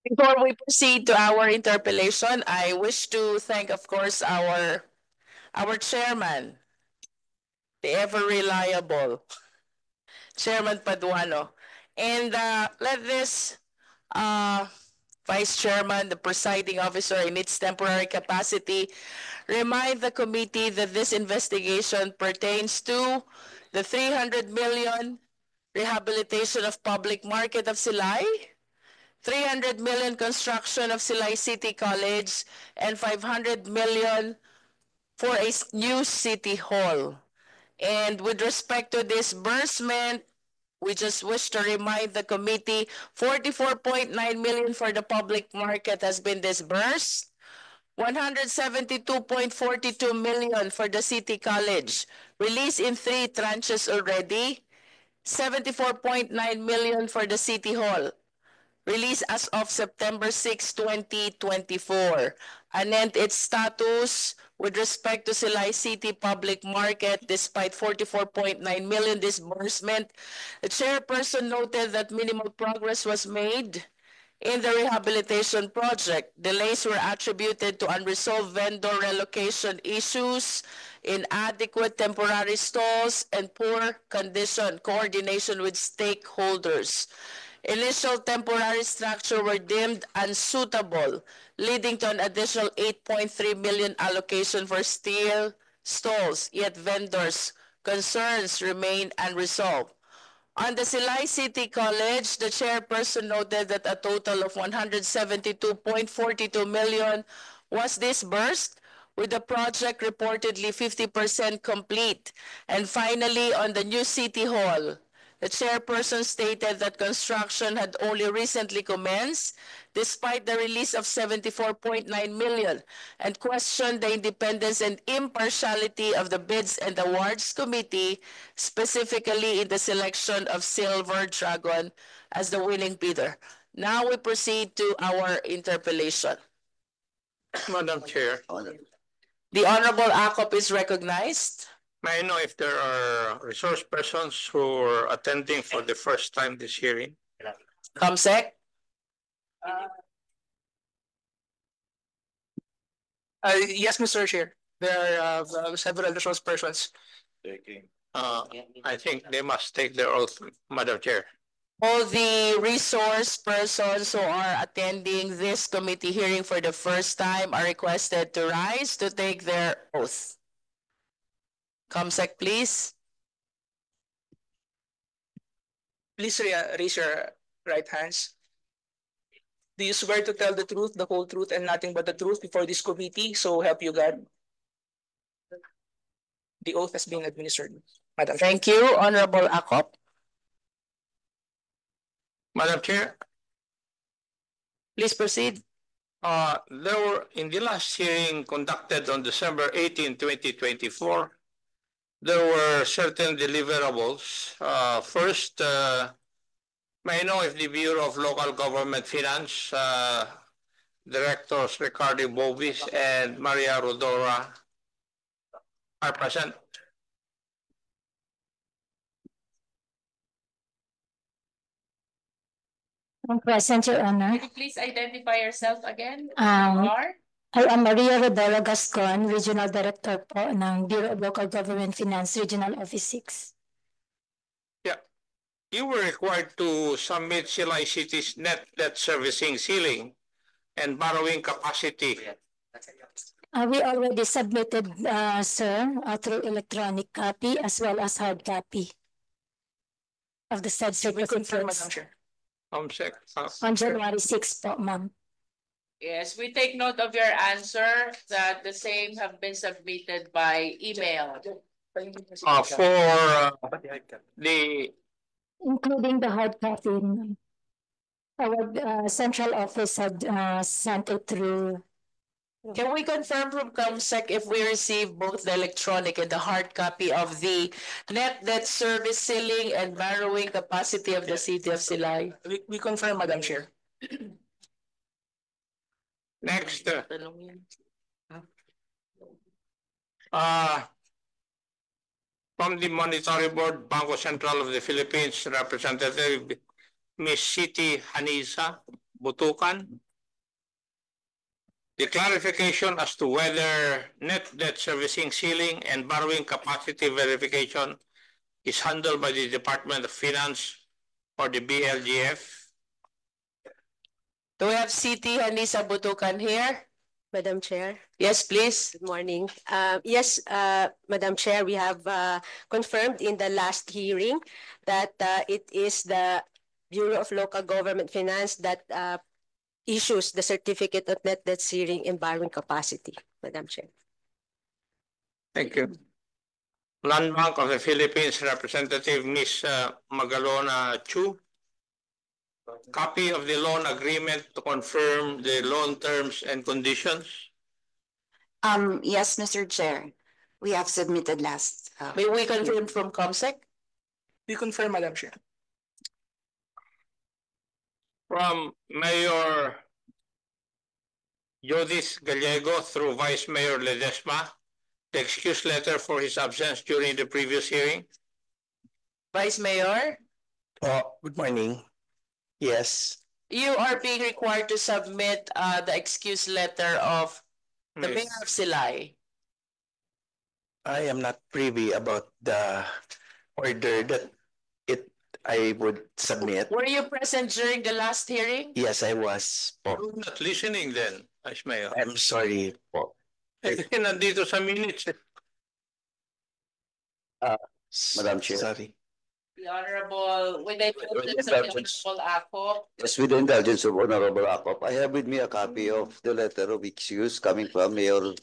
Before we proceed to our interpellation, I wish to thank, of course, our chairman, the ever reliable Chairman Paduano. And let this uh, Vice Chairman, the presiding officer in its temporary capacity, remind the committee that this investigation pertains to the 300 million rehabilitation of public market of Silay, 300 million construction of Silay City College, and 500 million for a new city hall. And with respect to disbursement, we just wish to remind the committee 44.9 million for the public market has been disbursed. 172.42 million for the City College, released in 3 tranches already. 74.9 million for the City Hall, released as of September 6, 2024. Anent its status with respect to Silay City Public Market, despite 44.9 million disbursement, the chairperson noted that minimal progress was made in the rehabilitation project. Delays were attributed to unresolved vendor relocation issues, inadequate temporary stalls, and poor condition coordination with stakeholders. Initial temporary structure were deemed unsuitable, leading to an additional 8.3 million allocation for steel stalls, yet vendors' concerns remain unresolved. On the Silay City College, the chairperson noted that a total of 172.42 million was disbursed, with the project reportedly 50% complete. And finally, on the new City Hall, the chairperson stated that construction had only recently commenced, despite the release of 74.9 million, and questioned the independence and impartiality of the Bids and Awards Committee, specifically in the selection of Silver Dragon as the winning bidder. Now we proceed to our interpellation. Madam Chair, The Honorable Acop is recognized. may I know if there are resource persons who are attending for the first time this hearing? Comsec. Yes, Mr. Chair. There are several resource persons. I think they must take their oath, Madam Chair. All the resource persons who are attending this committee hearing for the first time are requested to rise to take their oath. Comsec, please. Please raise your right hands. Do you swear to tell the truth, the whole truth, and nothing but the truth before this committee? So help you God. The oath has been administered, Madam Chair. Thank you, Honorable Acop. Madam Chair, Please proceed. there were, in the last hearing conducted on December 18, 2024, there were certain deliverables. First, may I know if the Bureau of Local Government Finance, Directors Ricardo Bobis and Maria Rodora are present? I'm present, Your Honor. Can you please identify yourself again? Um, You are? I am Maria Rodora Gascon, Regional Director po ng Bureau of Local Government Finance Regional Office 6. You were required to submit Silay City's net debt servicing ceiling and borrowing capacity. We already submitted, sir, through electronic copy as well as hard copy of the said We confirm, Madam certificates Chair. Comsec. on January 6 po, ma'am. Yes, we take note of your answer that the same have been submitted by email. For the Including the hard copy. Ma'am. Our central office had sent it through. Can we confirm from Comsec if we receive both the electronic and the hard copy of the net debt service ceiling and borrowing capacity of the City of Silay? We confirm, Madam Chair. next, from the Monetary Board, Bangko Sentral of the Philippines, Representative Ms. Siti Hanisa. Butukan. The clarification as to whether net debt servicing ceiling and borrowing capacity verification is handled by the Department of Finance or the BLGF. Do we have Siti Hanisa Butukan here? Madam Chair, Yes, please. good morning. Yes, Madam Chair, we have confirmed in the last hearing that it is the Bureau of Local Government Finance that issues the certificate of net debt ceiling and borrowing capacity, Madam Chair. Thank you. Land Bank of the Philippines Representative Ms. Magalona Chu. Copy of the loan agreement to confirm the loan terms and conditions. Yes, Mr. Chair, we have submitted last. May we confirm from COMSEC? We confirm, Madam Chair. From Mayor Judith Gallego through Vice Mayor Ledesma, the excuse letter for his absence during the previous hearing. Vice Mayor, Good morning. Yes, you are being required to submit the excuse letter of the Yes. Mayor of Silay. I am not privy about the order that I would submit. Were you present during the last hearing? Yes, I was po. You're not listening then, Vice Mayor. I'm sorry po. Nandito sa minutes. Madam Chair. Sorry. The Honorable, with the With indulgence of the indulgence. Honorable Ako. Yes, with the indulgence of Honorable Acop, I have with me a copy of the letter of excuse coming from Mayor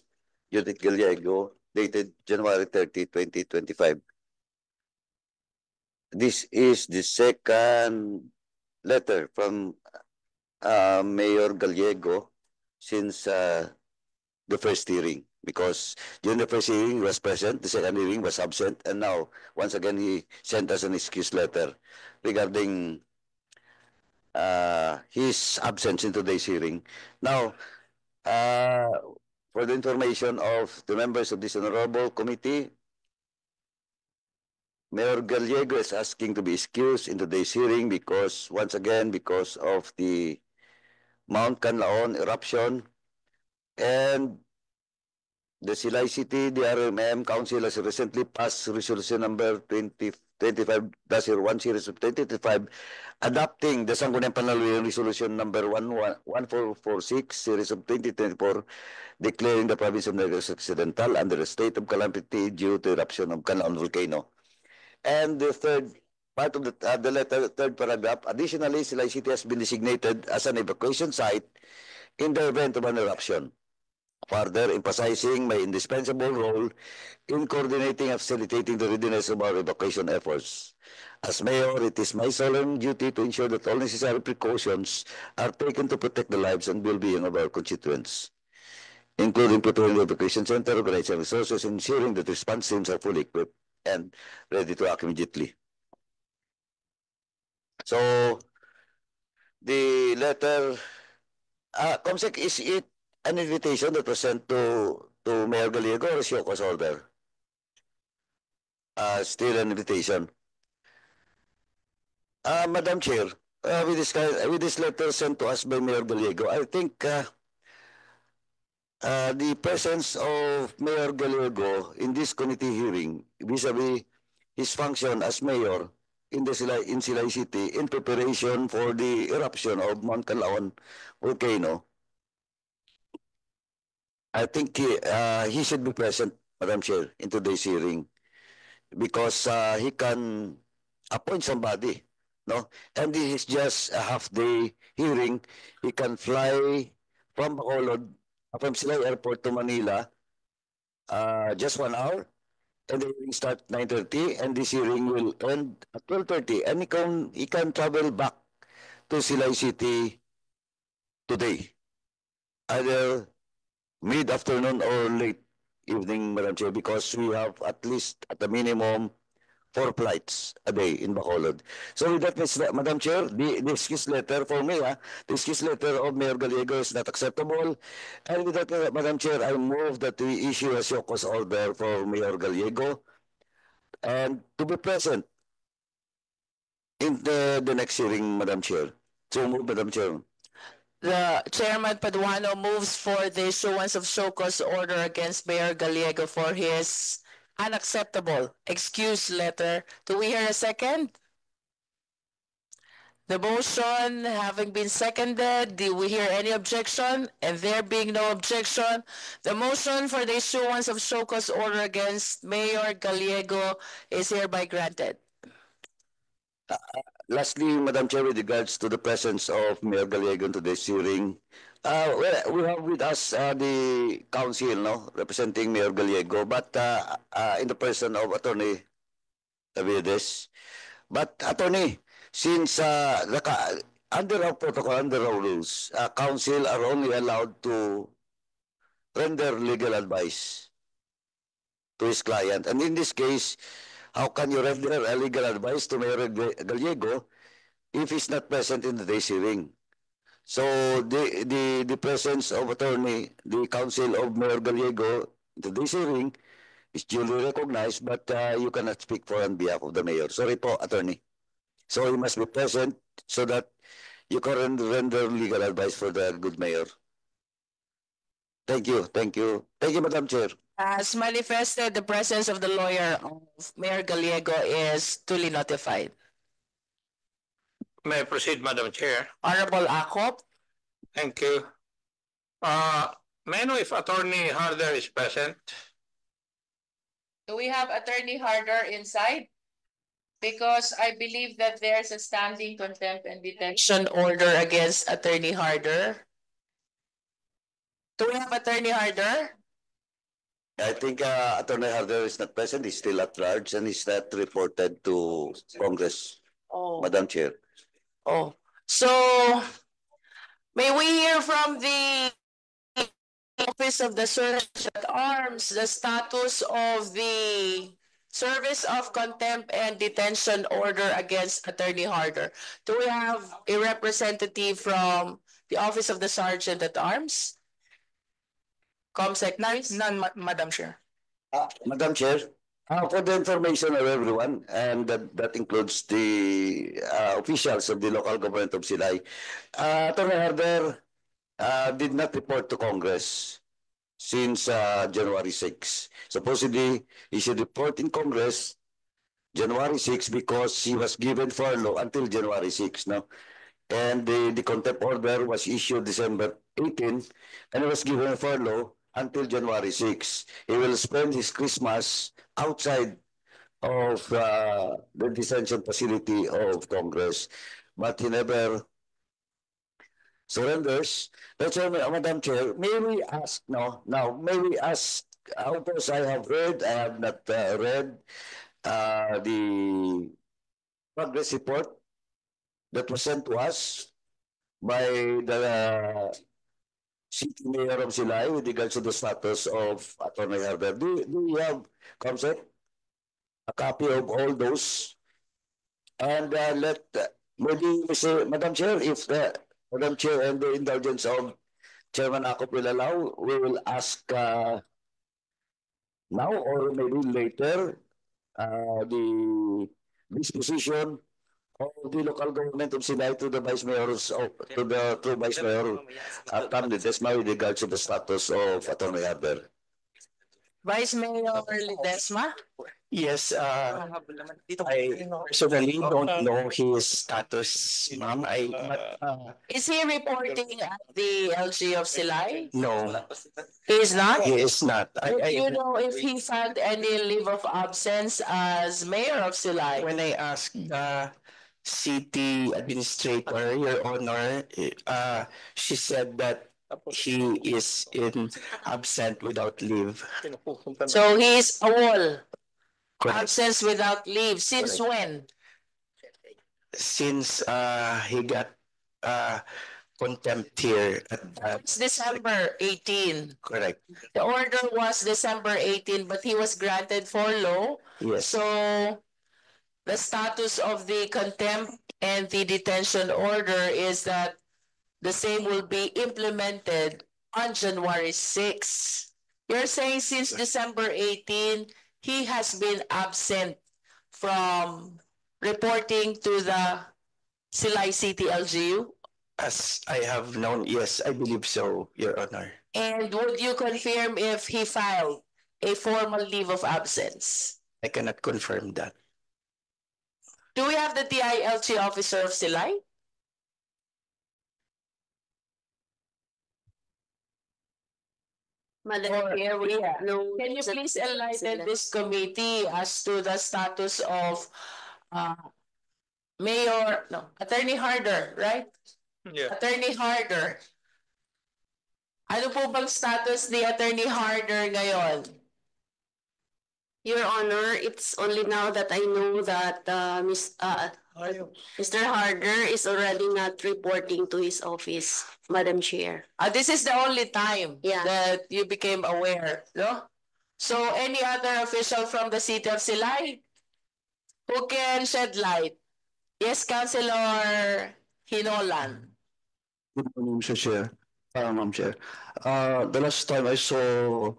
Judith Gallego, dated January 30, 2025. This is the second letter from Mayor Gallego since the first hearing, because during the first hearing he was present, the second hearing was absent, and now once again he sent us an excuse letter regarding his absence in today's hearing. Now, for the information of the members of this honorable committee, Mayor Gallego is asking to be excused in today's hearing because, once again, because of the Mount Canlaon eruption, and the Silay City DRMM Council has recently passed resolution number 2025-01 series of 2025, adopting the Sangguniang Panlalawigan resolution number 1446 series of 2024, declaring the province of Negros Occidental under a state of calamity due to eruption of Canlaon volcano. And the third part of the letter, third paragraph, additionally, Silay City has been designated as an evacuation site in the event of an eruption, further emphasizing my indispensable role in coordinating and facilitating the readiness of our evacuation efforts. As mayor, it is my solemn duty to ensure that all necessary precautions are taken to protect the lives and well-being of our constituents, including preparing the evacuation center, organizing resources, ensuring that response teams are fully equipped and ready to act immediately. So, the letter, COMSEC, is it an invitation that was sent to Mayor Gallego or Sioco's order? Still an invitation. Madam Chair, with this letter sent to us by Mayor Gallego, I think the presence of Mayor Gallego in this committee hearing vis-a-vis his function as mayor in Silay City in preparation for the eruption of Mount Canlaon volcano, I think he should be present, Madam Chair, in today's hearing, because he can appoint somebody, no? And this is just a half-day hearing. He can fly from Bacolod, from Silay Airport to Manila, just 1 hour, and the hearing start 9:30, and this hearing will end at 12:30, and he can travel back to Silay City today, either mid-afternoon or late evening, Madam Chair, because we have at least at the minimum 4 flights a day in Bacolod. So with that, Madam Chair, the excuse letter for me, the excuse letter of Mayor Gallego is not acceptable. And with that, Madam Chair, I move that we issue a show cause order for Mayor Gallego and to be present in the next hearing, Madam Chair. So move, Madam Chair. The Chairman Paduano moves for the issuance of show cause order against Mayor Gallego for his unacceptable excuse letter. Do we hear a second? The motion having been seconded, do we hear any objection? And there being no objection, the motion for the issuance of show cause order against Mayor Gallego is hereby granted. Lastly, Madam Chair, with regards to the presence of Mayor Gallego in today's hearing, we have with us the council, no, representing Mayor Gallego, but in the person of Attorney Davides. But Attorney, since under our protocol, under our rules, council are only allowed to render legal advice to his client, and in this case, how can you render a legal advice to Mayor Gallego if he's not present in today's hearing? So the presence of attorney, the counsel of Mayor Gallego in today's hearing is duly recognized, but you cannot speak for on behalf of the mayor. Sorry po, attorney. So he must be present so that you can render legal advice for the good mayor. Thank you, thank you. Thank you, Madam Chair. As manifested, the presence of the lawyer of Mayor Gallego is duly notified. May I proceed, Madam Chair? Honorable Acop, Thank you. May I know if Attorney Harder is present? do we have Attorney Harder inside? Because I believe that there's a standing contempt and detention order against Attorney Harder. Do we have Attorney Harder? I think Attorney Harder is not present. He's still at large and he's not reported to Congress, Oh. Madam Chair. Oh, so may we hear from the Office of the Sergeant at Arms the status of the service of contempt and detention order against Attorney Harder? Do we have a representative from the Office of the Sergeant at Arms? Comsec, please. None, Madam Chair. Madam Chair, for the information of everyone, and that includes the officials of the local government of Silay, Attorney Harder did not report to Congress since January 6. Supposedly, he should report in Congress January 6 because he was given furlough until January 6. No? And the contempt order was issued December 18, and he was given furlough until January 6. He will spend his Christmas outside of the detention facility of Congress, but he never surrenders. That's why, Madam Chair, may we ask now, may we ask, of course I have not read the progress report that was sent to us by the City Mayor of Silay with regards to the status of Attorney Harder. Do you have, Comsec, a copy of all those? And maybe, Madam Chair, if Madam Chair and the indulgence of Chairman Acop will allow, we will ask now or maybe later the disposition of the local government of Silay to the Vice Mayor's to the Vice Mayor Ledesma with regards to the status of Attorney Harder. Vice Mayor Ledesma? Yes, I personally don't know his status, ma'am. Is he reporting at the LG of Silay? No, He is not? he is not. Do you know if he filed any leave of absence as mayor of Silay? When I asked the city administrator, Your Honor, she said that he is in absent without leave. So he is a wall, Correct. absence without leave. Since Correct. when? Since he got contempt here at It's December 18. correct. The order was December 18, but he was granted furlough. Yes. So the status of the contempt and the detention order is that the same will be implemented on January 6. You're saying since December 18, he has been absent from reporting to the Silay City LGU? As I have known, yes, I believe so, Your Honor. And would you confirm if he filed a formal leave of absence? I cannot confirm that. Do we have the DILG officer of Silay? Madam Or Chair, we yeah. have no. Can you please enlighten this committee as to the status of Attorney Harder, right? Yeah. Attorney Harder. Ano po bang status ni Attorney Harder ngayon? Your Honor, it's only now that I know that Mr. Harder is already not reporting to his office, Madam Chair. This is the only time Yeah. that you became aware, no? So any other official from the city of Silay who can shed light? Yes, Councilor Hinolan. Good morning, Mr. Chair. Ma'am Chair. The last time I saw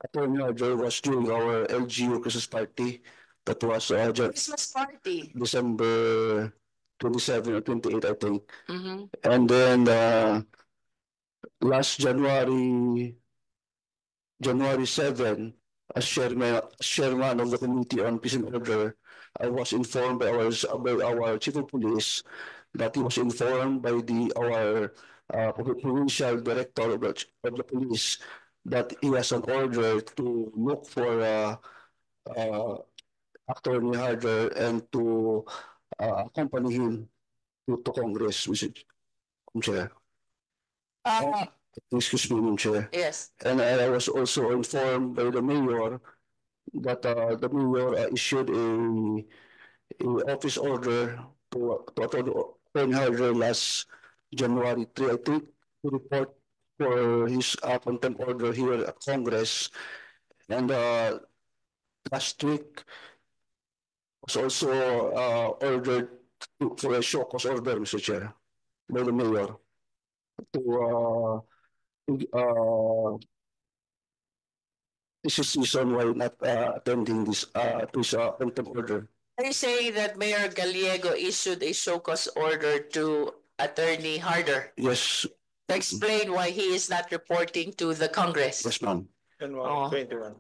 Attorney Harder was during our LGU Christmas party. That was Christmas party. December 27 or 28, I think. Mm-hmm. And then last January 7, as chairman of the Committee on Peace and Order, I was informed by our chief of police that he was informed by our provincial director of the police that he has an order to look for Attorney Harder and to accompany him to Congress, Mr. Chair. Excuse me, Mr. Chair. Yes. And I was also informed by the mayor that the mayor issued a office order to Attorney Harder last January 3, I think, to report for his contempt order here at Congress. And last week was also ordered for a show cause order, Mr. Chair, by the mayor this is reason why not attending this contempt order. Are you saying that Mayor Gallego issued a show cause order to Attorney Harder Yes, to explain why he is not reporting to the Congress? yes, ma'am. Oh. 21.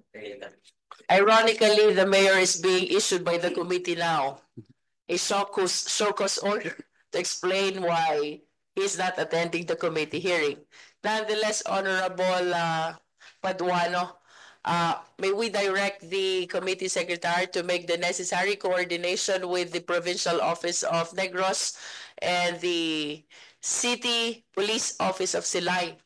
Ironically, the mayor is being issued by the committee now a show cause order to explain why he's not attending the committee hearing. Nonetheless, Honorable Paduano, may we direct the committee secretary to make the necessary coordination with the provincial office of Negros and the city police office of Silay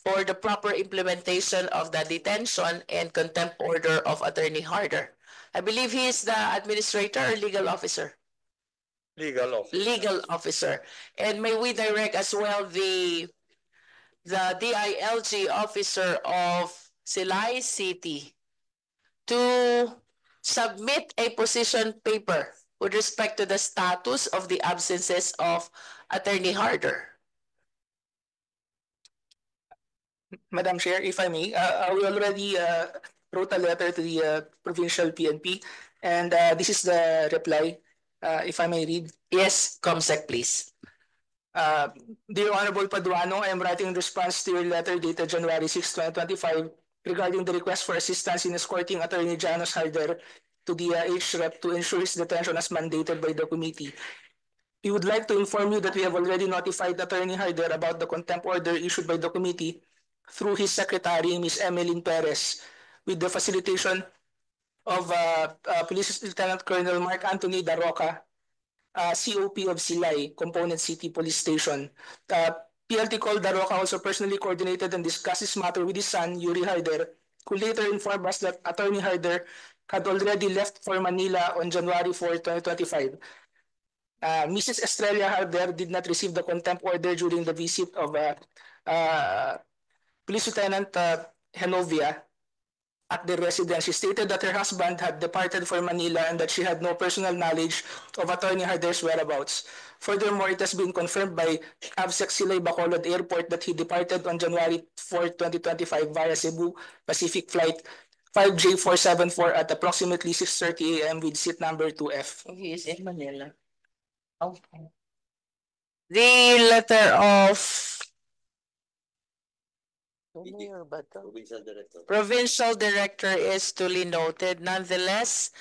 for the proper implementation of the detention and contempt order of Attorney Harder. I believe he is the administrator or legal officer. Legal officer. And may we direct as well the DILG officer of Silay City to submit a position paper with respect to the status of the absences of Attorney Harder. Madam Chair, if I may, we already wrote a letter to the provincial PNP, and this is the reply, if I may read. Yes, Comsec, please. Dear Honorable Paduano, I am writing in response to your letter dated January 6, 2025 regarding the request for assistance in escorting Attorney Janos Harder to the HREP to ensure his detention as mandated by the committee. We would like to inform you that we have already notified Attorney Harder about the contempt order issued by the committee through his secretary, Ms. Emeline Perez, with the facilitation of Police Lieutenant Colonel Mark Anthony Daroca, COP of Silay, Component City Police Station. PLT called Daroca also personally coordinated and discussed this matter with his son, Yuri Harder, who later informed us that Attorney Harder had already left for Manila on January 4, 2025. Mrs. Estrella Harder did not receive the contempt order during the visit of Police Lieutenant Genovia at the residence. She stated that her husband had departed for Manila and that she had no personal knowledge of Attorney Harder's whereabouts. Furthermore, it has been confirmed by ABSEC Silay Bacolod Airport that he departed on January 4, 2025 via Cebu Pacific Flight 5J474 at approximately 6:30 a.m. with seat number 2F. He is in Manila. Okay. The letter of Provincial Director is duly noted. Nonetheless,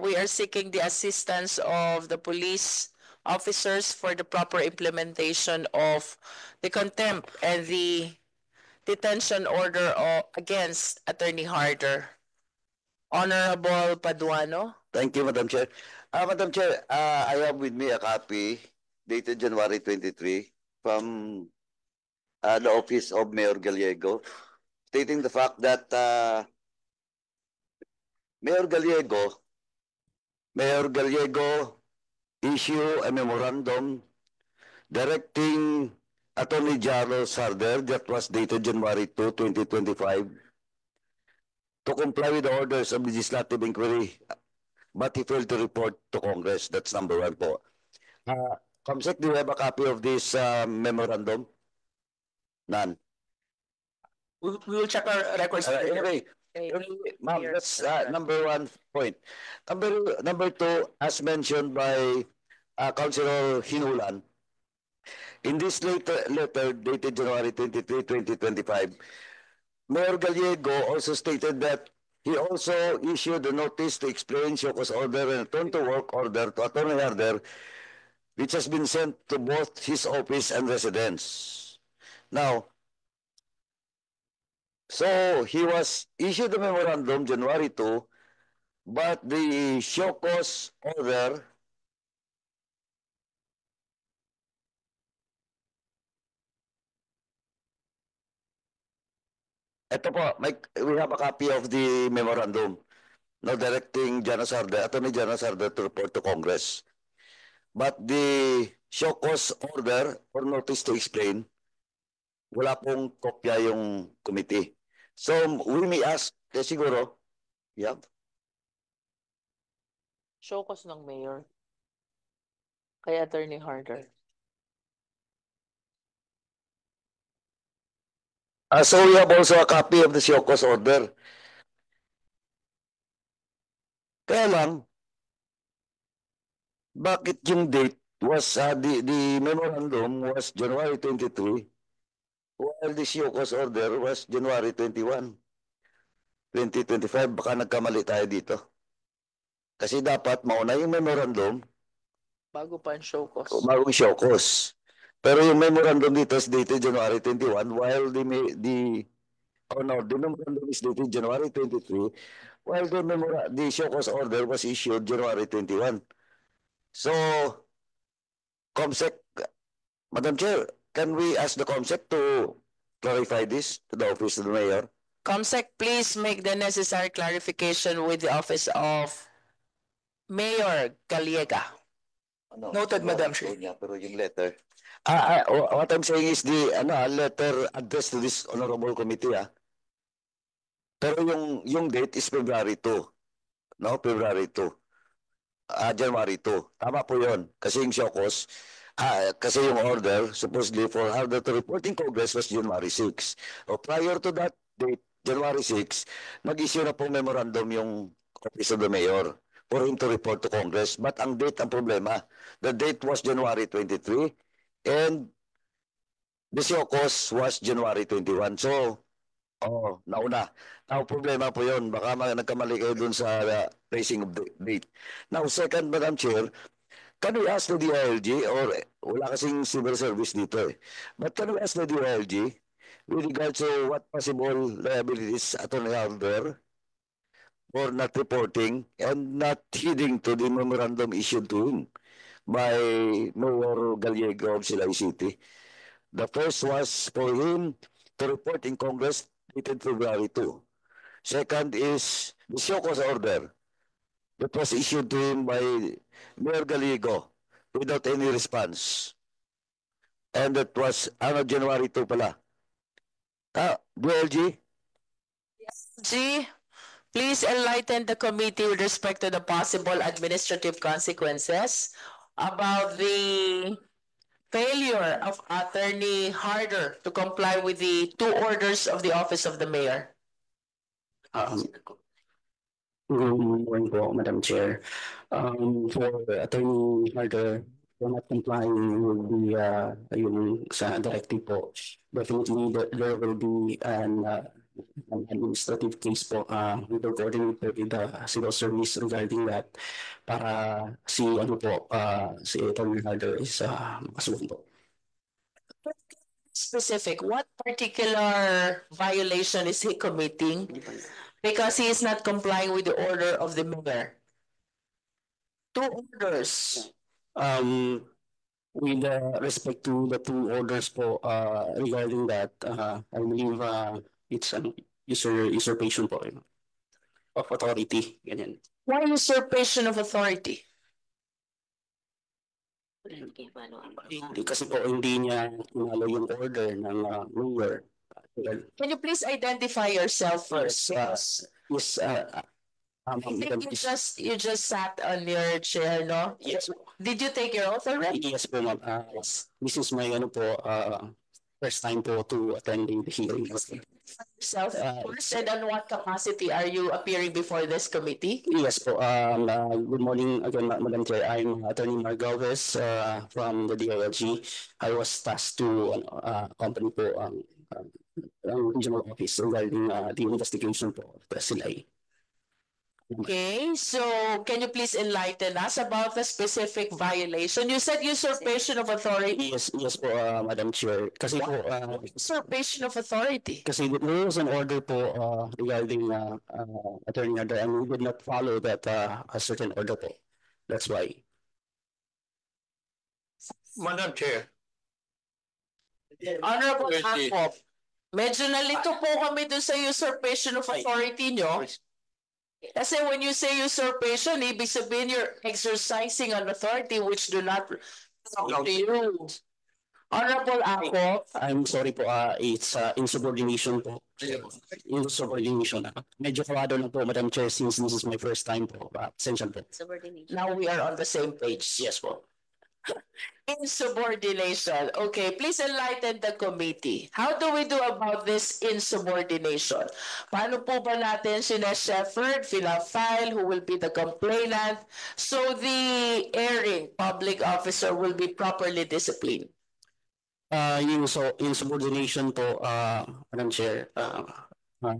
we are seeking the assistance of the police officers for the proper implementation of the contempt and the detention order against Attorney Harder. Honorable Paduano. Thank you, Madam Chair. Madam Chair, I have with me a copy dated January 23 from the office of Mayor Gallego, stating the fact that Mayor Gallego issue a memorandum directing Attorney General Sarder that was dated January 2, 2025 to comply with the orders of legislative inquiry, but he failed to report to Congress. That's number one po. Comsec, do you have a copy of this memorandum? None. We will check our records. Anyway, ma'am, that's number one point. Number two, as mentioned by Councilor Hinulan, in this letter dated January 23, 2025, Mayor Gallego also stated that he also issued a notice to explain show cause order and return to work order to Attorney Harder, which has been sent to both his office and residence. Now, so he was issued a memorandum January 2, but the show cause order ito po, we have a copy of the memorandum now directing Attorney General Sarder to report to Congress. But the show cause order or notice to explain, wala pong kopya yung committee. So we may ask, siguro, yeah. Show cause ng mayor kay Attorney Harder. So we have also a copy of the show cause order. Kaya lang, bakit yung date was, the memorandum was January 23, while the show cause order was January 21, 2025. Baka nagkamali tayo dito. Kasi dapat mauna yung memorandum bago pa ang show cause. Bagong show cause. Pero yung memorandum dito is dated January 21, while the memorandum is dated January 23, while the show cause order was issued January 21. So, Comsec, Madam Chair, can we ask the Comsec to clarify this to the office of the mayor? Comsec, please make the necessary clarification with the office of Mayor Gallego. Noted, Madam Chair. Pero yung letter. What I'm saying is the letter addressed to this honorable committee. Pero yung date is February 2. No, February 2. January 2. Tama po yun. Kasi yung show cause, kasi yung order, supposedly for Harder to report in Congress was January 6. O prior to that date, January 6, nag-issue na po memorandum yung office of the mayor for him to report to Congress. But ang date ang problema. The date was January 23 and the show cause was January 21. So, nauna. Now, problema po yun. Baka nagkamali kayo dun sa tracing of the date. Now, second, Madam Chair, can we ask the DILG, or wala kasing civil service dito but can we ask the DILG with regards to what possible liabilities Attorney Harder for not reporting and not heeding to the memorandum issued to him by Mayor Gallego of Silay City? The first was for him to report in Congress dated February 2. Second is the show cause order that was issued to him by Mayor Gallego without any response. And that was January 2 pala. DLG? G, please enlighten the committee with respect to the possible administrative consequences about the failure of Attorney Harder to comply with the two orders of the office of the mayor. Good morning po, Madam Chair. For Attorney Harder, we're not complying with the yung sa directive po, definitely there will be an administrative case po. We will coordinate with the civil service regarding that para si ano po si Attorney Harder is makasunod po. Specific, what particular violation is he committing? Because he is not complying with the order of the mayor. Two orders. With respect to the two orders po regarding that, I believe it's an usurpation po of authority. Ganyan. Why usurpation of authority? Hindi kasi po hindi niya tinalo yung order ng mayor. Can you please identify yourself first? Yes. I think you just sat on your chair, no? Yes. Did you take your oath already? Yes po, ma'am. This is my first time po to attend the hearing. Yourself first, and on what capacity are you appearing before this committee? Yes po. Good morning again, Madam Chair. I'm Attorney Margalvez from the DILG. I was tasked to accompany po ang regional office regarding the investigation po of the SILAI. Okay, so can you please enlighten us about the specific violation? You said usurpation of authority. Yes po, Madam Chair. Kasi po, Usurpation of authority. kasi there was an order po regarding Attorney Harder, and we did not follow that a certain order po. That's why. Madam Chair. Honorable Yes, Akop, medyo nalito po kami dun sa usurpation of authority nyo. Kasi when you say usurpation, ibig sabihin you're exercising an authority which do not belong to you. Honorable Akop. I'm sorry po, it's insubordination po. Insubordination. Medyo kawado na po, Madam Chair, since this is my first time po. Pasensya po. Now we are on the same page. Yes po. Insubordination. Okay, please enlighten the committee. How do we do about this insubordination? Paano po ba natin sina-shepherd, file who will be the complainant, so the erring public officer will be properly disciplined? Yung insubordination po, Madam Chair,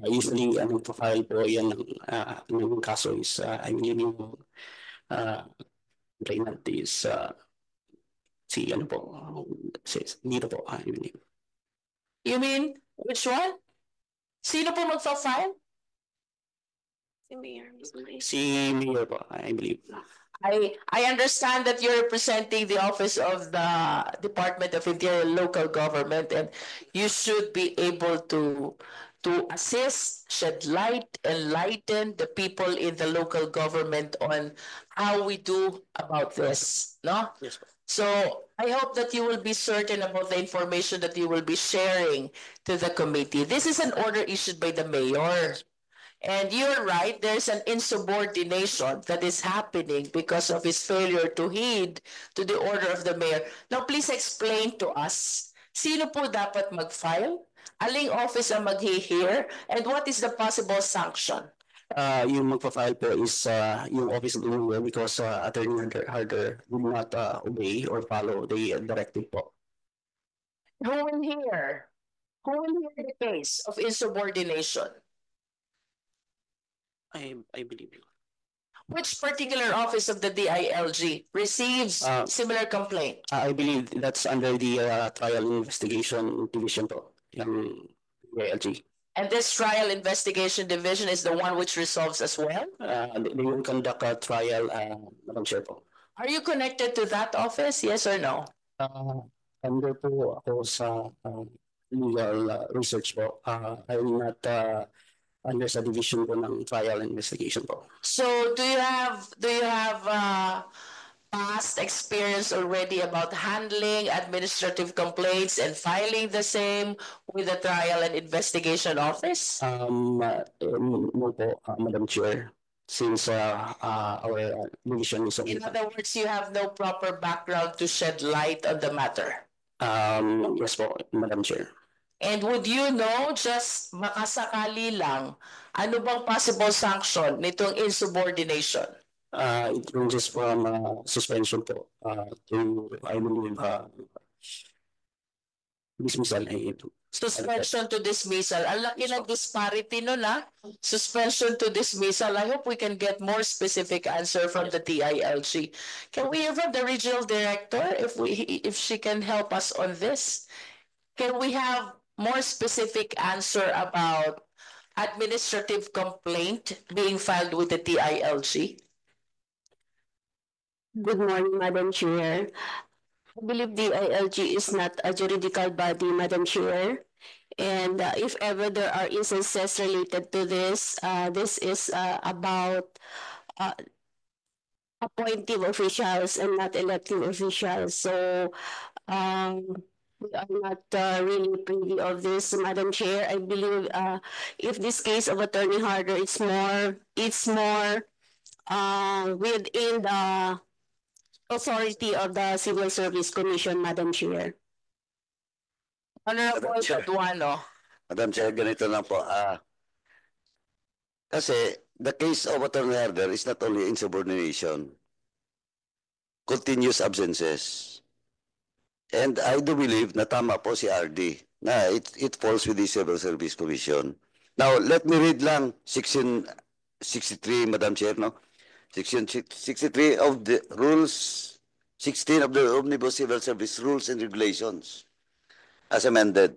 usually ang profile po yan ng kaso is, I mean, yung complainant is dito po, I believe. You mean, which one? Sino po magpa-file? Si Mayor po, I believe. I understand that you're representing the office of the Department of Interior and Local Government, and you should be able to assist, shed light, enlighten the people in the local government on how we do about this, no? Yes, so I hope that you will be certain about the information that you will be sharing to the committee. This is an order issued by the mayor. And you're right, there's an insubordination that is happening because of his failure to heed to the order of the mayor. Now, please explain to us, sino po dapat mag-file? Aling office ang mag-hear? And what is the possible sanction? Yung magpa-file po is yung office of the mayor because Attorney Harder did not obey or follow the directive po. Who will hear? Who will hear the case of insubordination? I believe. Which particular office of the DILG receives similar complaint? I believe that's under the trial investigation division po, yung DILG. And this trial investigation division is the one which resolves as well? They will conduct a trial, Madam Chair po. Are you connected to that office, yes or no? Under po ako sa legal research po. I'm not under sa division po ng trial investigation po. So do you have past experience already about handling administrative complaints and filing the same with the trial and investigation office? No po, Madam Chair, since our division is in other words, you have no proper background to shed light on the matter. Yes po, Madam Chair. And would you know, just makasakali lang, ano bang possible sanction nitong insubordination? It ranges from suspension po to, I believe, dismissal. Suspension to dismissal. Ang laki ng disparity nun, ha? Suspension to dismissal. I hope we can get more specific answer from the TILG. Can we hear from the regional director if she can help us on this? Can we have more specific answer about administrative complaint being filed with the TILG? Good morning, Madam Chair. I believe the ILG is not a juridical body, Madam Chair. And if ever there are instances related to this is about appointive officials and not elective officials. So we are not really privy of this, Madam Chair. I believe if this case of Attorney Harder, it's more within the authority of the Civil Service Commission, Madam Chair. Honorable Paduano. Madam Chair, ganito lang po. Kasi the case of Attorney Harder is not only insubordination, continuous absences. And I do believe na tama po si RD, na it falls with the Civil Service Commission. Now, let me read lang Section 63, Madam Chair, no? Section 63 of the rules, 16 of the Omnibus Civil Service Rules and Regulations, as amended.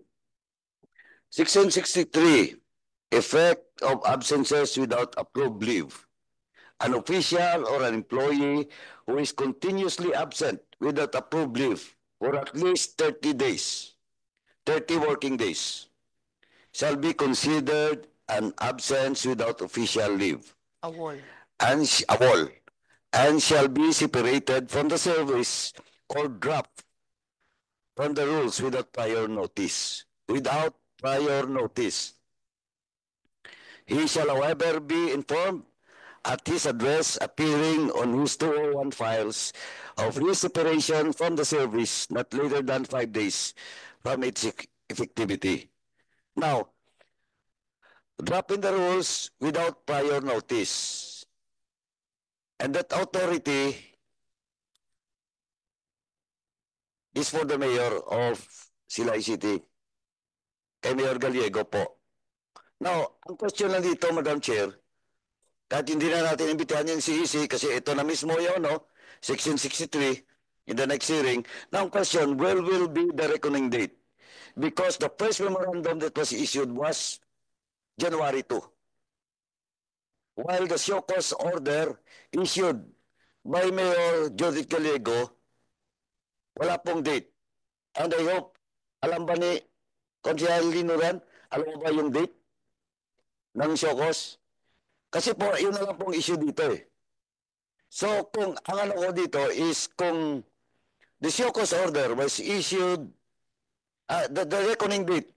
Section 63, effect of absences without approved leave. An official or an employee who is continuously absent without approved leave for at least 30 days, 30 working days, shall be considered an absence without official leave. And shall be separated from the service or dropped from the rules without prior notice. Without prior notice. He shall, however, be informed at his address appearing on his 201 files of his separation from the service not later than 5 days from its effectivity. Now, dropping the rules without prior notice. And that authority is for the mayor of Silay City, kay Mayor Gallego po. Now, ang question lang dito, Madam Chair, kahit hindi na natin imbitahan yung CEC kasi ito na mismo yun, no? Section 63 in the next hearing. Now, ang question, where will be the reckoning date? Because the first memorandum that was issued was January 2. While the show cause order issued by Mayor Judith Gallego, wala pong date. And I hope, alam ba ni Konsehal Linuran, alam mo ba yung date ng show cause? Kasi po, yun na lang pong issue dito eh. So, kung ang ano ko dito is kung the show cause order was issued, the reckoning date,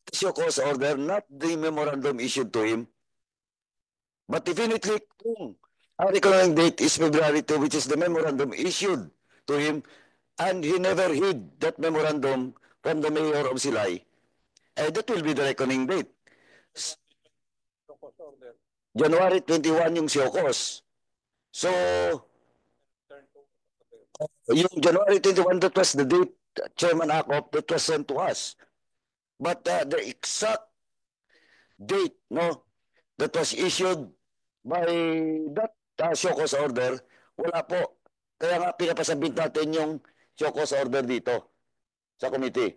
show cause order, not the memorandum issued to him. But definitely, kung ang reckoning date is February 2, which is the memorandum issued to him, and he never hid that memorandum from the mayor of Silay, that will be the reckoning date. January 21 yung show cause. So, yung January 21, that was the date, Chairman Acop, that was sent to us. But the exact date, no, that was issued by that show cause order, wala po. Kaya nga pinapasabit natin yung show cause order dito sa committee.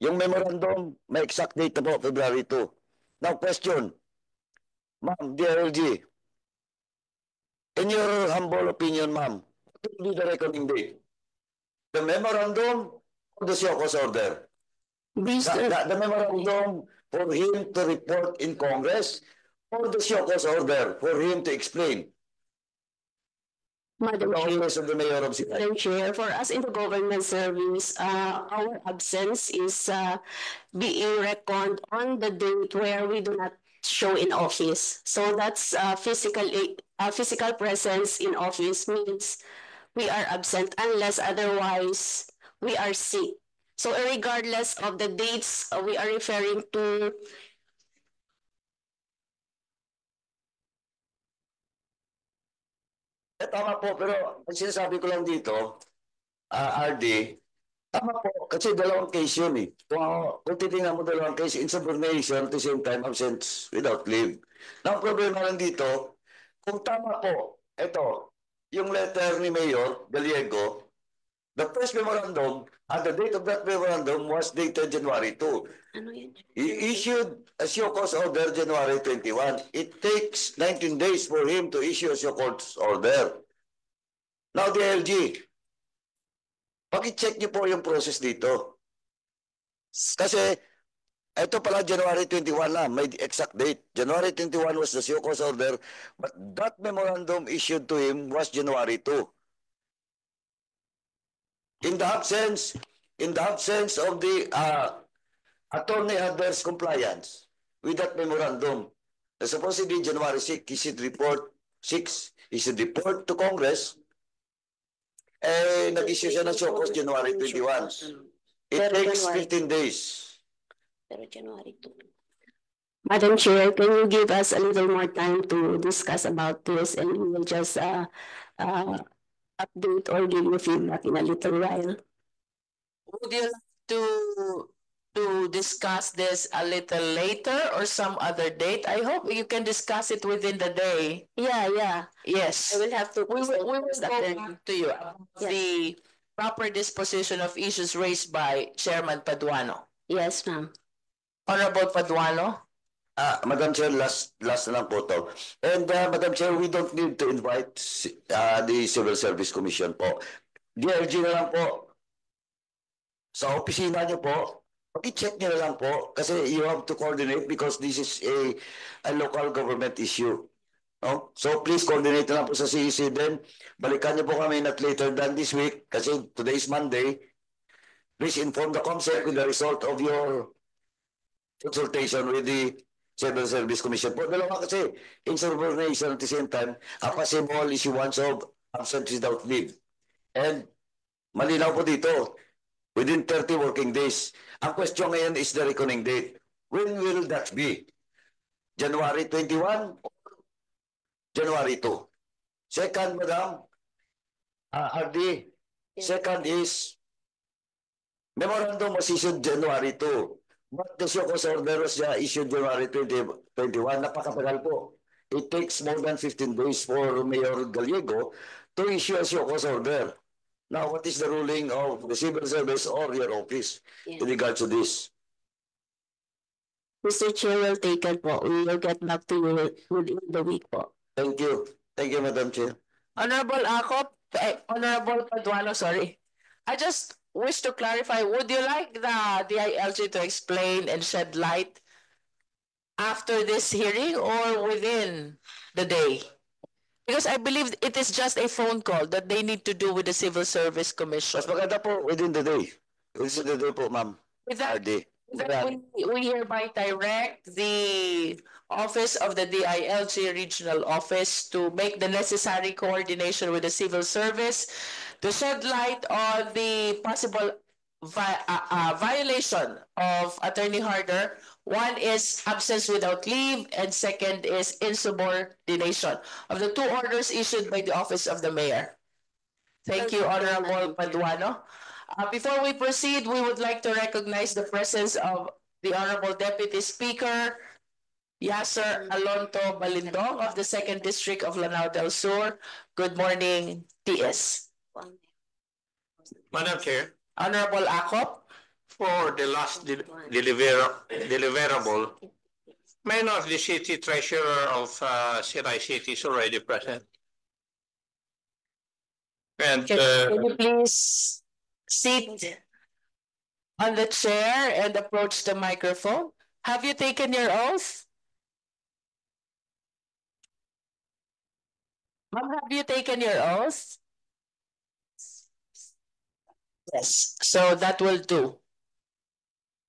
Yung memorandum, may exact date na po, February 2. Now, question, Ma'am, DRLG, in your humble opinion, ma'am, what will be the reckoning date? The memorandum or the show cause order? The memorandum for him to report in Congress or the show cause order for him to explain? Madam Chair, for us in the government service, our absence is being reckoned on the date where we do not show in office. So that's physical presence in office means we are absent unless otherwise we are sick. So regardless of the dates we are referring to, Tama po, pero ang sinasabi ko lang dito, RD, tama po, kasi dalawang case yun eh. Kung titingnan mo dalawang case, insubordination at the same time, absence without leave. Now, ang problema lang dito, kung tama po, ito, yung letter ni Mayor Gallego, the first memorandum, and the date of that memorandum was dated January 2. Ano yan? He issued a show cause order January 21. It takes 19 days for him to issue a show cause order. Now, the LG, paki-check niyo po yung process dito. Kasi, ito pala January 21 na, may exact date. January 21 was the show cause order, but that memorandum issued to him was January 2. In the absence of the attorney adverse compliance with that memorandum, supposedly January 6, he should report to Congress. Nag-issue siya ng show cause January 21. It takes 15 days. Pero January 2. Madam Chair, can you give us a little more time to discuss about this, and we will just update or give you feedback in a little while? Would you like to discuss this a little later or some other date? I hope you can discuss it within the day. Yeah. Yes. I will have to. We will go back to you about the proper disposition of issues raised by Chairman Paduano. Yes, ma'am. Honorable Paduano. Madam Chair, last na lang po to. And Madam Chair, we don't need to invite the Civil Service Commission po. DLG na lang po. Sa opisina niyo po, i-check niyo na lang po kasi you have to coordinate because this is a local government issue. No? So please coordinate na lang po sa CEC din. Balikan niyo po kami not later than this week kasi today is Monday. Please inform the COMSEC with the result of your consultation with the Civil Service Commission po. Dalawa kasi insubordination at the same time, a possible issuance of absence without leave. And malinaw po dito, within 30 working days. Ang question ngayon is the reckoning date. When will that be? January 21 or January 2? Second, Madam, RD, second is memorandum was issued January 2. But the show cause order was issued January 2021. Napakatagal po. It takes more than 15 days for Mayor Gallego to issue a show cause order. Now, what is the ruling of the Civil Service or your office in regards to this? Mr. Chair will take it po. We will get back to you within the week po. Thank you. Thank you, Madam Chair. Honorable Honorable Paduano, sorry. I just wish to clarify, would you like the DILG to explain and shed light after this hearing or within the day? Because I believe it is just a phone call that they need to do with the Civil Service Commission. Mas maganda po within the day. Within the day po, ma'am. With that, RD. we hereby direct the Office of the DILG Regional Office to make the necessary coordination with the Civil Service to shed light on the possible violation of Attorney Harder. One is absence without leave, and second is insubordination of the two orders issued by the Office of the Mayor. Thank you, Honorable Paduano. Before we proceed, we would like to recognize the presence of the Honorable Deputy Speaker, Yasser Alonto Balindong of the 2nd District of Lanao del Sur. Good morning, TS. Madam Chair, Honorable Acop. for the last deliverable, may not the city treasurer of Siray City is already present. And Can you please sit on the chair and approach the microphone? Have you taken your oath? Ma'am, have you taken your oath? Yes, so that will do.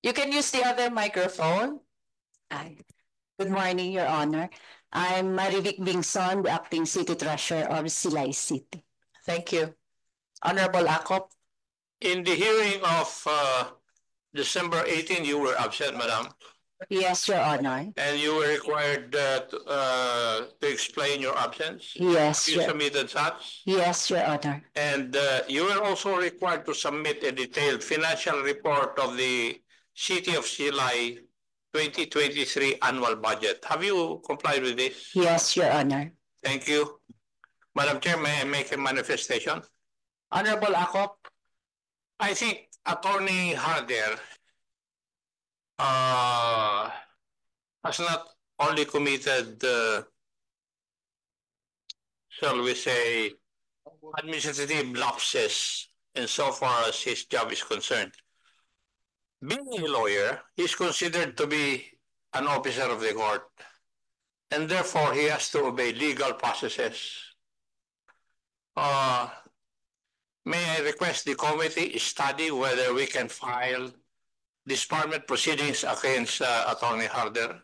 You can use the other microphone. Good morning, Your Honor. I'm Marivic Bingson, the Acting City Treasurer of Silay City. Thank you. Honorable Acop. in the hearing of December 18, you were absent, Madam. Yes, Your Honor. And you were required to explain your absence? Yes, You submitted such? yes, Your Honor. And you were also required to submit a detailed financial report of the City of Silay 2023 annual budget. Have you complied with this? Yes, Your Honor. Thank you. Madam Chair, may I make a manifestation? Honorable Akop. I think Attorney Harder has not only committed, shall we say, administrative lapses insofar as his job is concerned. Being a lawyer, he is considered to be an officer of the court, and therefore he has to obey legal processes. May I request the committee study whether we can file disbarment proceedings against Attorney Harder,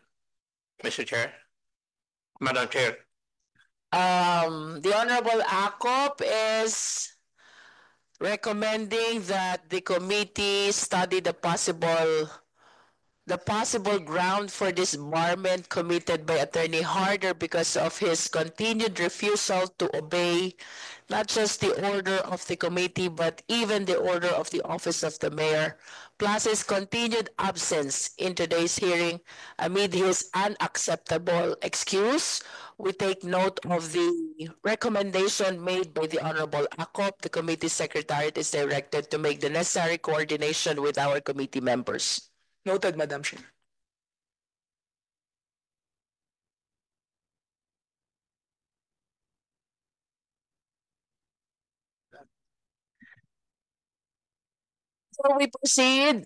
Mr. Chair? Madam Chair. The Honorable Akop is recommending that the committee study the possible ground for disbarment committed by Attorney Harder because of his continued refusal to obey not just the order of the committee, but even the order of the office of the mayor, plus his continued absence in today's hearing amid his unacceptable excuse. We take note of the recommendation made by the Honorable Akop. The committee secretariat is directed to make the necessary coordination with our committee members. Noted, Madam Chair. Before we proceed,